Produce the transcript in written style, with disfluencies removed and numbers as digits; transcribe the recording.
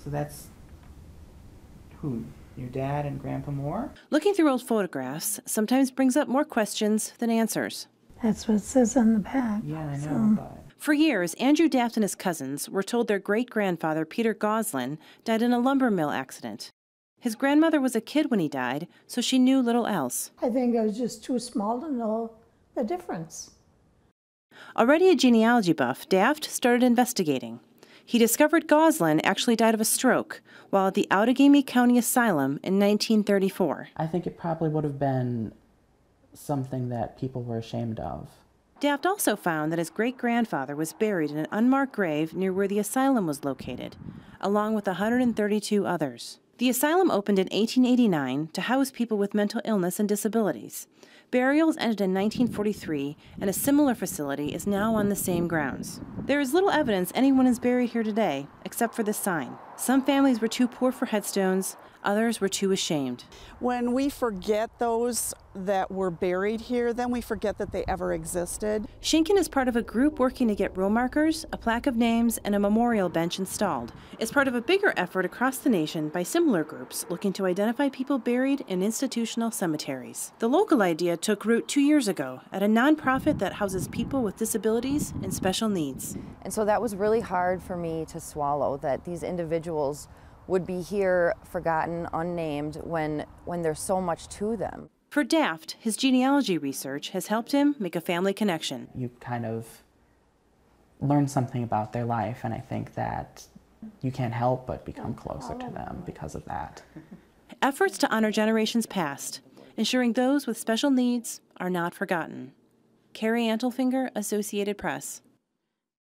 So that's who? Your dad and Grandpa Moore? Looking through old photographs sometimes brings up more questions than answers. That's what it says on the back. Yeah, I know, but... For years, Andrew Daft and his cousins were told their great-grandfather, Peter Goslin, died in a lumber mill accident. His grandmother was a kid when he died, so she knew little else. I think I was just too small to know the difference. Already a genealogy buff, Daft started investigating. He discovered Goslin actually died of a stroke while at the Outagamie County Asylum in 1934. I think it probably would have been something that people were ashamed of. Daft also found that his great-grandfather was buried in an unmarked grave near where the asylum was located, along with 132 others. The asylum opened in 1889 to house people with mental illness and disabilities. Burials ended in 1943, and a similar facility is now on the same grounds. There is little evidence anyone is buried here today, except for this sign. Some families were too poor for headstones, others were too ashamed. When we forget those that were buried here, then we forget that they ever existed. SHINKAN is part of a group working to get row markers, a plaque of names, and a memorial bench installed. It's part of a bigger effort across the nation by similar groups looking to identify people buried in institutional cemeteries. The local idea took root 2 years ago at a nonprofit that houses people with disabilities and special needs. And so that was really hard for me to swallow, that these individuals would be here forgotten, unnamed, when there's so much to them. For Daft, his genealogy research has helped him make a family connection. You kind of learn something about their life, and I think that you can't help but become closer to them because of that. Efforts to honor generations past, ensuring those with special needs are not forgotten. Carrie Antelfinger, Associated Press.